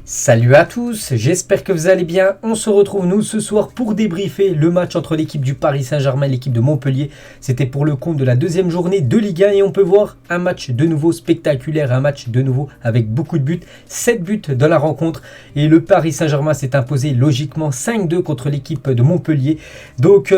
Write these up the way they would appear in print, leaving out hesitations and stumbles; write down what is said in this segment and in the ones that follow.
Salut à tous, j'espère que vous allez bien. On se retrouve nous ce soir pour débriefer le match entre l'équipe du Paris Saint-Germain et l'équipe de Montpellier. C'était pour le compte de la deuxième journée de Ligue 1 et on peut voir un match de nouveau spectaculaire, un match de nouveau avec beaucoup de buts. 7 buts dans la rencontre et le Paris Saint-Germain s'est imposé logiquement 5-2 contre l'équipe de Montpellier. Donc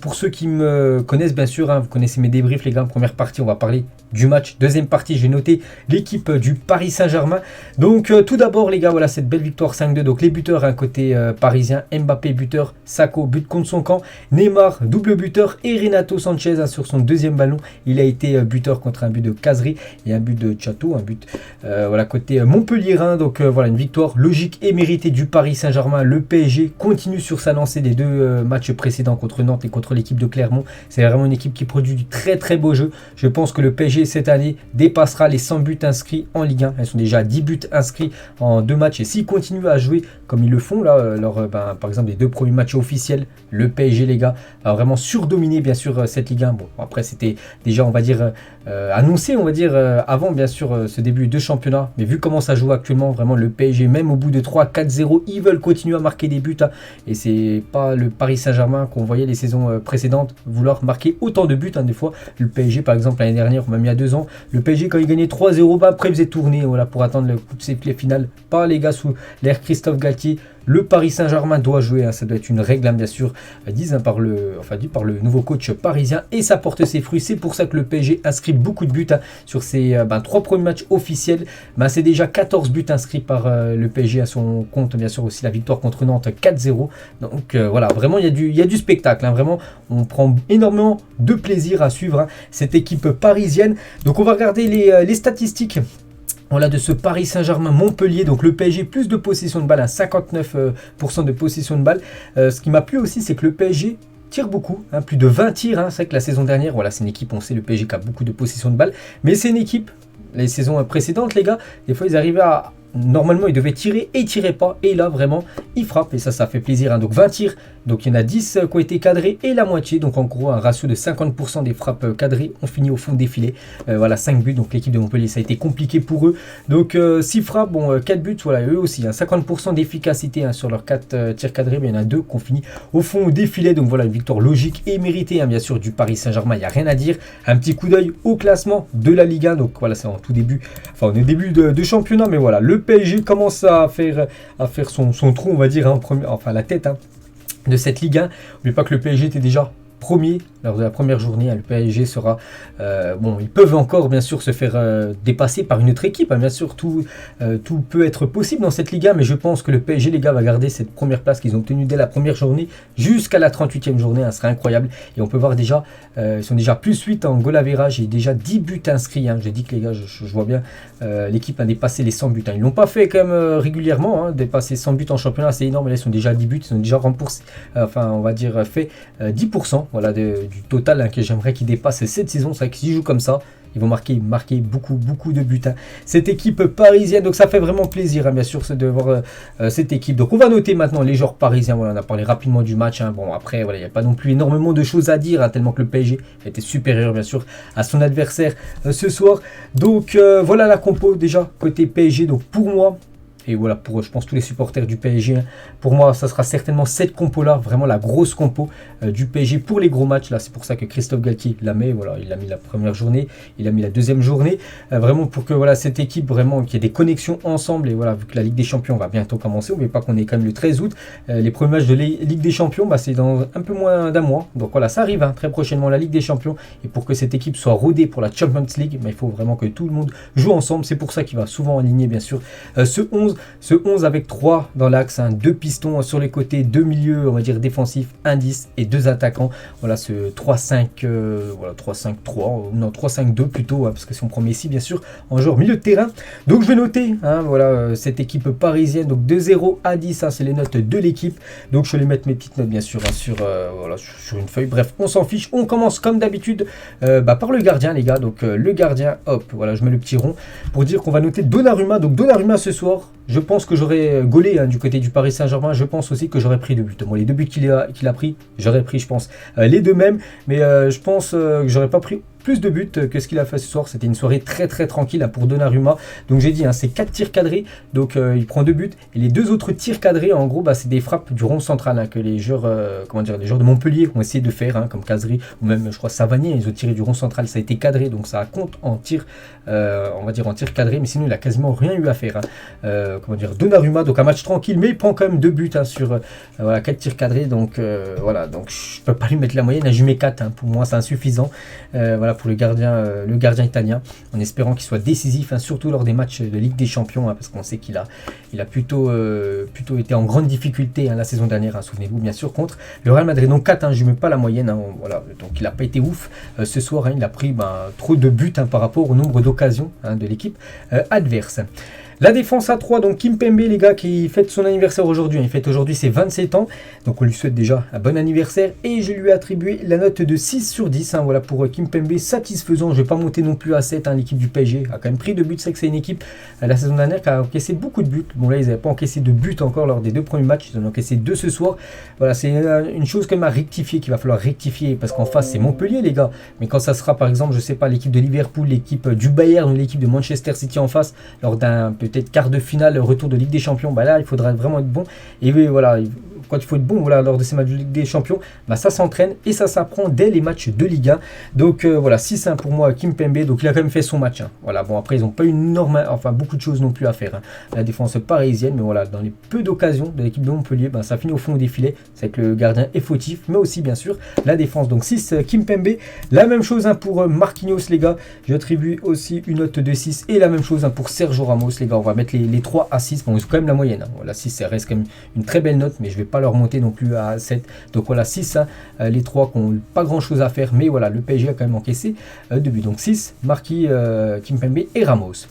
pour ceux qui me connaissent bien sûr, vous connaissez mes débriefs les gars, première partie on va parler du match. Deuxième partie, j'ai noté l'équipe du Paris Saint-Germain. Donc tout d'abord les gars, voilà cette belle victoire 5-2. Donc les buteurs, un côté parisien, Mbappé buteur, Sakho but contre son camp, Neymar double buteur et Renato Sanchez sur son deuxième ballon. Il a été buteur contre un but de Cazerie et un but de Chateau, un but voilà côté Montpellierin. Donc voilà une victoire logique et méritée du Paris Saint-Germain. Le PSG continue sur sa lancée des deux matchs précédents contre Nantes et contre l'équipe de Clermont. C'est vraiment une équipe qui produit du très très beau jeu. Je pense que le PSG cette année dépassera les 100 buts inscrits en Ligue 1. Elles sont déjà à 10 buts inscrits en deux matchs et s'ils continuent à jouer comme ils le font là, par exemple les deux premiers matchs officiels, le PSG les gars a vraiment surdominé bien sûr cette Ligue 1. Bon après c'était déjà on va dire annoncé on va dire avant bien sûr ce début de championnat, mais vu comment ça joue actuellement vraiment le PSG même au bout de 3-4-0 ils veulent continuer à marquer des buts et c'est pas le Paris Saint-Germain qu'on voyait les saisons précédentes vouloir marquer autant de buts des fois. Le PSG par exemple l'année dernière ou même il y a 2 ans, le PSG quand il gagnait 3-0 après il faisait tourner voilà, pour attendre le coup de sifflet final. Pas les gars sous l'ère Christophe Galtier. Le Paris Saint-Germain doit jouer, ça doit être une règle bien sûr, dit par le nouveau coach parisien et ça porte ses fruits. C'est pour ça que le PSG inscrit beaucoup de buts sur ses 3 premiers matchs officiels. C'est déjà 14 buts inscrits par le PSG à son compte, bien sûr aussi la victoire contre Nantes 4-0. Donc voilà, vraiment il y a du spectacle, vraiment on prend énormément de plaisir à suivre cette équipe parisienne. Donc on va regarder les statistiques. Voilà de ce Paris Saint-Germain Montpellier, donc le PSG plus de possession de balle, 59% de possession de balle. Ce qui m'a plu aussi c'est que le PSG tire beaucoup, plus de 20 tirs, c'est vrai que la saison dernière, voilà c'est une équipe, on sait le PSG qui a beaucoup de possession de balle, mais c'est une équipe, les saisons précédentes les gars, des fois ils arrivaient à... Normalement, il devait tirer et il tirait pas. Et là, vraiment, il frappe. Et ça fait plaisir. Donc, 20 tirs. Donc, il y en a 10 qui ont été cadrés et la moitié. Donc, en gros, un ratio de 50% des frappes cadrées ont fini au fond des filets. Voilà, 5 buts. Donc, l'équipe de Montpellier, ça a été compliqué pour eux. Donc, 6 frappes, 4 buts. Voilà, eux aussi. 50% d'efficacité sur leurs 4 tirs cadrés. Mais il y en a 2 qui ont fini au fond des filets. Donc, voilà, une victoire logique et méritée, bien sûr, du Paris Saint-Germain. Il n'y a rien à dire. Un petit coup d'œil au classement de la Ligue 1. Donc, voilà, c'est en tout début. Enfin, on est au début de championnat. Mais voilà, le PSG commence à faire son trou, on va dire, la tête de cette Ligue 1. N'oubliez pas que le PSG était déjà premier lors de la première journée. Le PSG sera ils peuvent encore bien sûr se faire dépasser par une autre équipe, bien sûr tout peut être possible dans cette Ligue 1, mais je pense que le PSG les gars va garder cette première place qu'ils ont obtenue dès la première journée jusqu'à la 38e journée, ce serait incroyable. Et on peut voir déjà ils sont déjà plus 8 en goal average et déjà 10 buts inscrits. J'ai dit que les gars je vois bien l'équipe a dépassé les 100 buts. Ils l'ont pas fait quand même régulièrement, dépasser 100 buts en championnat c'est énorme, mais là ils sont déjà à 10 buts, ils ont déjà remboursé on va dire fait 10% voilà, du total que j'aimerais qu'ils dépassent cette saison. C'est vrai que s'ils jouent comme ça, ils vont marquer beaucoup de buts. Cette équipe parisienne, donc ça fait vraiment plaisir, bien sûr, de voir cette équipe. Donc on va noter maintenant les joueurs parisiens. Voilà, on a parlé rapidement du match. Bon, après, voilà, il n'y a pas non plus énormément de choses à dire, tellement que le PSG a été supérieur, bien sûr, à son adversaire ce soir. Donc voilà la compo déjà côté PSG. Donc pour moi, et voilà, pour je pense tous les supporters du PSG, pour moi ça sera certainement cette compo là, vraiment la grosse compo du PSG pour les gros matchs. Là c'est pour ça que Christophe Galtier la met, voilà, il l'a mis la première journée, il a mis la deuxième journée, vraiment pour que voilà cette équipe vraiment qu'il y ait des connexions ensemble. Et voilà, vu que la Ligue des Champions va bientôt commencer, n'oubliez pas qu'on est quand même le 13 août, les premiers matchs de Ligue des Champions, c'est dans un peu moins d'un mois, donc voilà ça arrive très prochainement la Ligue des Champions. Et pour que cette équipe soit rodée pour la Champions League, il faut vraiment que tout le monde joue ensemble. C'est pour ça qu'il va souvent aligner bien sûr ce 11 avec 3 dans l'axe, 2 pistons sur les côtés, 2 milieux on va dire défensifs, 1 10 et 2 attaquants. Voilà ce 3-5 3-5-3, non 3-5-2 plutôt, parce que si on prend Messi bien sûr en joueur milieu de terrain. Donc je vais noter voilà cette équipe parisienne, donc de 0 à 10, c'est les notes de l'équipe. Donc je vais les mettre mes petites notes bien sûr sur une feuille. Bref, on s'en fiche, on commence comme d'habitude par le gardien les gars. Donc le gardien, hop, voilà, je mets le petit rond pour dire qu'on va noter Donnarumma. Donc Donnarumma ce soir, je pense que j'aurais gaulé du côté du Paris Saint-Germain. Je pense aussi que j'aurais pris 2 buts. Moi, les 2 buts qu'il a pris, j'aurais pris, je pense, les 2 mêmes. Mais je pense que j'aurais pas pris plus de buts que ce qu'il a fait ce soir. C'était une soirée très très tranquille pour Donnarumma. Donc j'ai dit, c'est 4 tirs cadrés, donc il prend 2 buts. Et les 2 autres tirs cadrés, en gros, c'est des frappes du rond central que les joueurs, les joueurs de Montpellier ont essayé de faire, comme Kazri ou même, je crois, Savanier. Ils ont tiré du rond central, ça a été cadré, donc ça compte en tir, en tir cadré. Mais sinon, il a quasiment rien eu à faire. Donnarumma, donc un match tranquille, mais il prend quand même 2 buts sur 4 tirs cadrés. Donc donc je peux pas lui mettre la moyenne. Je lui mets 4. Pour moi, c'est insuffisant. Pour le gardien italien, en espérant qu'il soit décisif, surtout lors des matchs de Ligue des Champions, parce qu'on sait qu'il a plutôt été en grande difficulté la saison dernière, souvenez-vous bien sûr, contre le Real Madrid. Donc 4, je ne mets pas la moyenne, donc il n'a pas été ouf ce soir, il a pris trop de buts par rapport au nombre d'occasions de l'équipe adverse. La défense à 3, donc Kimpembe, les gars, qui fête son anniversaire aujourd'hui. Il fête aujourd'hui ses 27 ans. Donc on lui souhaite déjà un bon anniversaire. Et je lui ai attribué la note de 6 sur 10. Voilà pour Kimpembe, satisfaisant. Je ne vais pas monter non plus à 7. L'équipe du PSG a quand même pris 2 buts. C'est que c'est une équipe la saison dernière qui a encaissé beaucoup de buts. Bon là, ils n'avaient pas encaissé de buts encore lors des 2 premiers matchs. Ils en ont encaissé 2 ce soir. Voilà, c'est une chose quand même à rectifier, qu'il va falloir rectifier. Parce qu'en face, c'est Montpellier, les gars. Mais quand ça sera, par exemple, je ne sais pas, l'équipe de Liverpool, l'équipe du Bayern ou l'équipe de Manchester City en face, lors d'un peut-être quart de finale, retour de Ligue des Champions, là il faudra vraiment être bon. Et voilà, quand il faut être bon lors de ces matchs de Ligue des Champions, ça s'entraîne et ça s'apprend dès les matchs de Ligue 1. Donc 6 pour moi Kimpembe. Donc il a quand même fait son match. Voilà, bon après ils n'ont pas eu beaucoup de choses non plus à faire. La défense parisienne, mais voilà, dans les peu d'occasions de l'équipe de Montpellier, ça finit au fond des filets. C'est que le gardien est fautif, mais aussi bien sûr la défense. Donc 6 Kimpembe. La même chose pour Marquinhos, les gars. J'attribue aussi une note de 6 et la même chose pour Sergio Ramos, les gars. On va mettre les 3 à 6. Bon, c'est quand même la moyenne. Voilà, 6, ça reste quand même une très belle note, mais je ne vais pas leur monter non plus à 7. Donc voilà, 6, les 3 qui n'ont pas grand chose à faire, mais voilà, le PSG a quand même encaissé 2 buts. Donc 6, Marquis, Kimpembe et Ramos.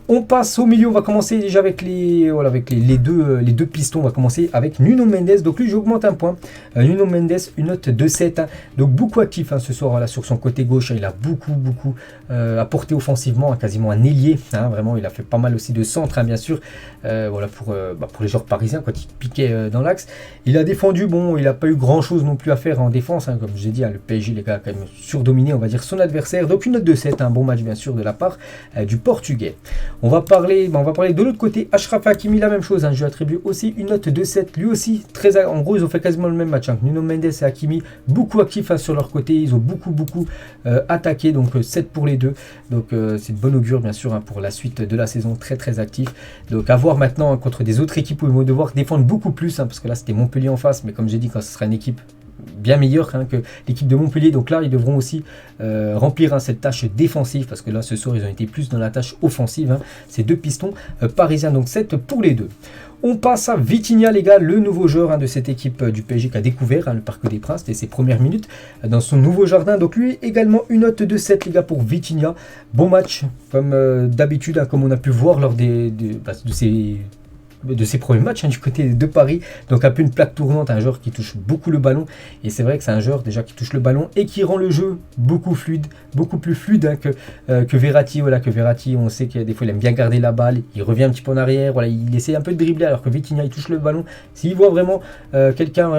On passe au milieu, on va commencer déjà avec les deux pistons. On va commencer avec Nuno Mendes. Donc lui, j'augmente un point. Nuno Mendes, une note de 7. Donc beaucoup actif ce soir sur son côté gauche. Il a beaucoup apporté offensivement, quasiment un ailier. Vraiment, il a fait pas mal aussi de centre, bien sûr. Pour les joueurs parisiens, quand il piquait dans l'axe. Il a défendu, il n'a pas eu grand chose non plus à faire en défense. Comme je l'ai dit, le PSG, les gars, a quand même surdominé, on va dire, son adversaire. Donc une note de 7, un bon match bien sûr de la part du Portugais. On va parler de l'autre côté. Achraf Hakimi, la même chose. Je lui attribue aussi une note de 7. Lui aussi, en gros, ils ont fait quasiment le même match. Nuno Mendes et Hakimi, beaucoup actifs sur leur côté. Ils ont beaucoup attaqué. Donc 7 pour les deux. Donc c'est de bon augure, bien sûr, pour la suite de la saison. Très actif. Donc à voir maintenant contre des autres équipes où ils vont devoir défendre beaucoup plus. Parce que là, c'était Montpellier en face. Mais comme j'ai dit, quand ce sera une équipe bien meilleur que l'équipe de Montpellier. Donc là, ils devront aussi remplir cette tâche défensive, parce que là, ce soir, ils ont été plus dans la tâche offensive. Ces deux pistons parisiens, donc 7 pour les deux. On passe à Vitinha, les gars, le nouveau joueur de cette équipe du PSG qui a découvert le Parc des Princes et ses premières minutes dans son nouveau jardin. Donc lui, également une note de 7, les gars, pour Vitinha. Bon match, comme d'habitude, comme on a pu voir lors de ses premiers matchs du côté de Paris. Donc un peu une plaque tournante, un joueur qui touche beaucoup le ballon, et c'est vrai que c'est un joueur déjà qui touche le ballon et qui rend le jeu beaucoup plus fluide que Verratti. Voilà, que Verratti, on sait que des fois il aime bien garder la balle, il revient un petit peu en arrière, voilà, il essaie un peu de dribbler, alors que Vitinha il touche le ballon. S'il voit vraiment quelqu'un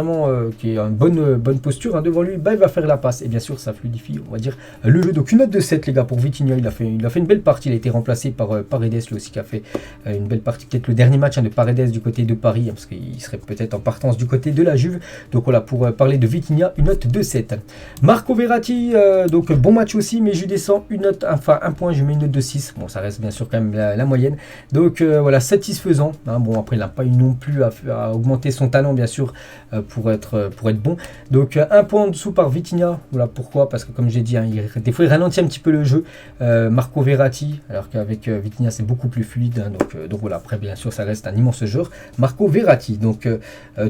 qui a une bonne posture devant lui, il va faire la passe, et bien sûr ça fluidifie, on va dire, le jeu. Donc une note de 7, les gars, pour Vitinha. Il a fait une belle partie, il a été remplacé par Paredes, lui aussi, qui a fait une belle partie, peut-être le dernier match de Paredes du côté de Paris, parce qu'il serait peut-être en partance du côté de la Juve. Donc voilà, pour parler de Vitinha, une note de 7. Marco Verratti, donc bon match aussi, mais je lui descends un point, je mets une note de 6. Bon, ça reste bien sûr quand même la moyenne. Donc voilà, satisfaisant. Bon, après, il n'a pas eu non plus à augmenter son talent, bien sûr, pour être bon. Donc un point en dessous par Vitinha. Voilà pourquoi, parce que comme j'ai dit, des fois il ralentit un petit peu le jeu. Marco Verratti, alors qu'avec Vitinha c'est beaucoup plus fluide. Donc voilà, après bien sûr ça reste un immense joueur. Marco Verratti. Donc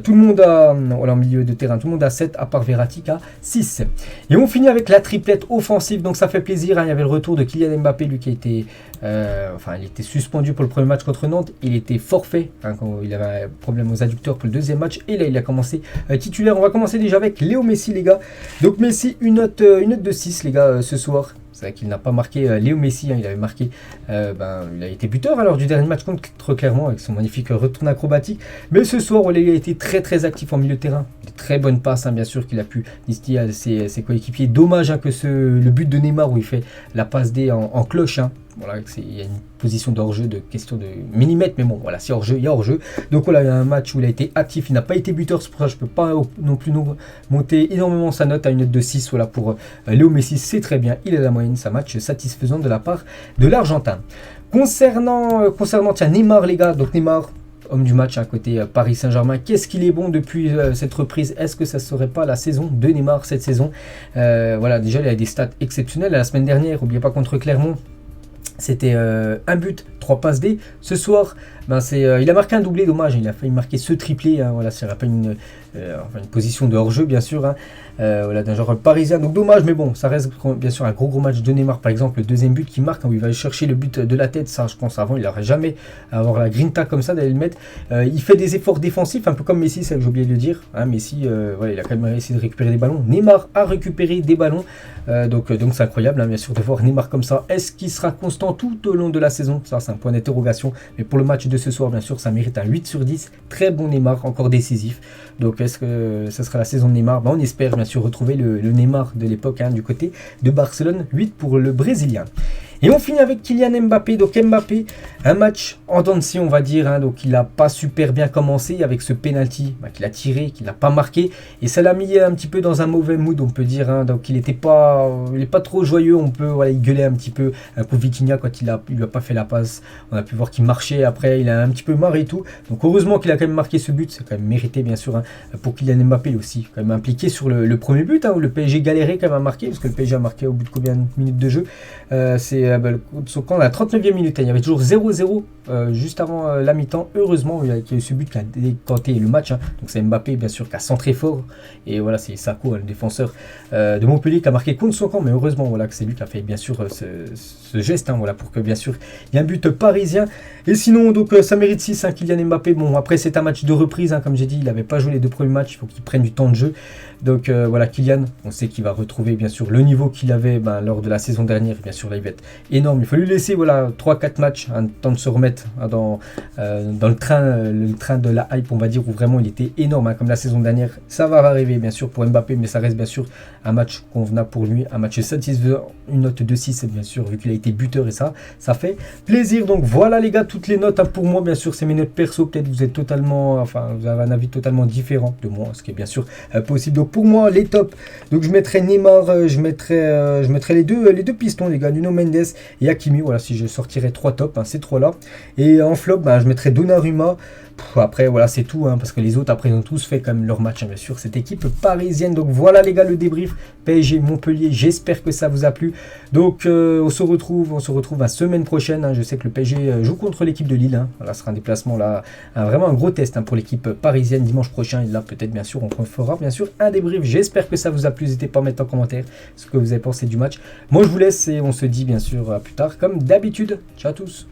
tout le monde en milieu de terrain, tout le monde a 7, à part Verratti qui a 6. Et on finit avec la triplette offensive. Donc ça fait plaisir. Il y avait le retour de Kylian Mbappé, lui qui a été il était suspendu pour le premier match contre Nantes. Il était forfait quand il avait un problème aux adducteurs pour le deuxième match, et là il a commencé titulaire. On va commencer déjà avec Léo Messi, les gars. Donc Messi, une note de 6, les gars, ce soir. C'est vrai qu'il n'a pas marqué Léo Messi, il avait marqué, il a été buteur lors du dernier match contre Clermont avec son magnifique retour acrobatique. Mais ce soir, il a été très actif en milieu de terrain. Des très bonnes passes, bien sûr, qu'il a pu distiller à ses coéquipiers. Dommage que le but de Neymar où il fait la passe D en cloche. Voilà, il y a une position de hors-jeu de question de millimètres, mais bon, voilà, c'est hors-jeu, il y a hors-jeu. Donc voilà, il y a un match où il a été actif, il n'a pas été buteur, c'est pour ça que je ne peux pas non plus monter énormément sa note à une note de 6. Voilà, pour Léo Messi, c'est très bien, il est à la moyenne, c'est un match satisfaisant de la part de l'Argentin. Concernant tiens, Neymar, les gars, donc Neymar, homme du match côté Paris Saint-Germain. Qu'est-ce qu'il est bon depuis cette reprise? Est-ce que ça ne serait pas la saison de Neymar cette saison? Voilà, déjà il a des stats exceptionnelles. La semaine dernière, n'oubliez pas, contre Clermont, c'était un but, 3 passes D. Ce soir, il a marqué un doublé, dommage, il a failli marquer ce triplé. Voilà, ça rappelle une position de hors-jeu, bien sûr, voilà, d'un genre parisien. Donc dommage, mais bon, ça reste bien sûr un gros match de Neymar. Par exemple, le deuxième but qu'il marque, où il va aller chercher le but de la tête, ça, je pense, avant, il n'aurait jamais avoir la grinta comme ça, d'aller le mettre. Il fait des efforts défensifs, un peu comme Messi, c'est ce que j'ai oublié de le dire. Messi, voilà, il a quand même essayé de récupérer des ballons. Neymar a récupéré des ballons. Donc c'est incroyable, bien sûr, de voir Neymar comme ça. Est-ce qu'il sera constant tout au long de la saison? Ça, c'est un point d'interrogation. Mais pour le match de ce soir, bien sûr, ça mérite un 8 sur 10. Très bon Neymar, encore décisif. Donc est-ce que ce sera la saison de Neymar? On espère bien sûr retrouver le Neymar de l'époque, du côté de Barcelone. 8 pour le Brésilien. Et on finit avec Kylian Mbappé. Donc Mbappé, un match en dents de scie, on va dire. Donc il n'a pas super bien commencé avec ce penalty qu'il a tiré, qu'il n'a pas marqué. Et ça l'a mis un petit peu dans un mauvais mood, on peut dire. Donc il n'est pas trop joyeux. On peut, voilà, il gueulait un petit peu. Un coup Vitinha quand il lui a pas fait la passe. On a pu voir qu'il marchait. Après, il a un petit peu marre et tout. Donc heureusement qu'il a quand même marqué ce but. C'est quand même mérité, bien sûr, pour Kylian Mbappé aussi. Quand même impliqué sur le premier but, où le PSG galérait quand même à marquer. Parce que le PSG a marqué au bout de combien de minutes de jeu? C'est son camp à la 39e minute. Il y avait toujours 0-0 juste avant la mi-temps. Heureusement, il y a eu ce but qui a décanté le match. Donc c'est Mbappé, bien sûr, qui a centré fort. Et voilà, c'est Sakho, le défenseur de Montpellier, qui a marqué contre son camp. Mais heureusement, voilà, que c'est lui qui a fait, bien sûr, ce geste. Voilà, pour que, bien sûr, il y ait un but parisien. Et sinon, donc, ça mérite 6, Kylian Mbappé. Bon, après, c'est un match de reprise. Comme j'ai dit, il n'avait pas joué les 2 premiers matchs. Il faut qu'il prenne du temps de jeu. Donc voilà, Kylian, on sait qu'il va retrouver bien sûr le niveau qu'il avait lors de la saison dernière. Bien sûr, là, il va être énorme. Il faut lui laisser 3-4 matchs, temps de se remettre dans le train de la hype, on va dire, où vraiment il était énorme, comme la saison dernière. Ça va arriver bien sûr pour Mbappé, mais ça reste bien sûr un match convenable pour lui, un match satisfaisant, une note de 6 bien sûr, vu qu'il a été buteur, et ça fait plaisir. Donc voilà les gars, toutes les notes pour moi, bien sûr, c'est mes notes perso. Peut-être vous êtes totalement, vous avez un avis totalement différent de moi, ce qui est bien sûr possible. Donc pour moi, les tops, donc je mettrai Neymar, je mettrai les deux pistons, les gars, Nuno Mendes et Hakimi. Voilà, si je sortirais 3 tops, ces 3 là. Et en flop, je mettrai Donnarumma. Après, voilà, c'est tout, parce que les autres, après, ils ont tous fait quand même leur match, bien sûr, cette équipe parisienne. Donc voilà, les gars, le débrief PSG Montpellier. J'espère que ça vous a plu. Donc, on se retrouve la semaine prochaine. Je sais que le PSG joue contre l'équipe de Lille. Voilà, ce sera un déplacement là, vraiment un gros test pour l'équipe parisienne dimanche prochain. Et là, peut-être, bien sûr, on fera bien sûr un débrief. J'espère que ça vous a plu. N'hésitez pas à mettre en commentaire ce que vous avez pensé du match. Moi, je vous laisse et on se dit bien sûr à plus tard, comme d'habitude. Ciao à tous.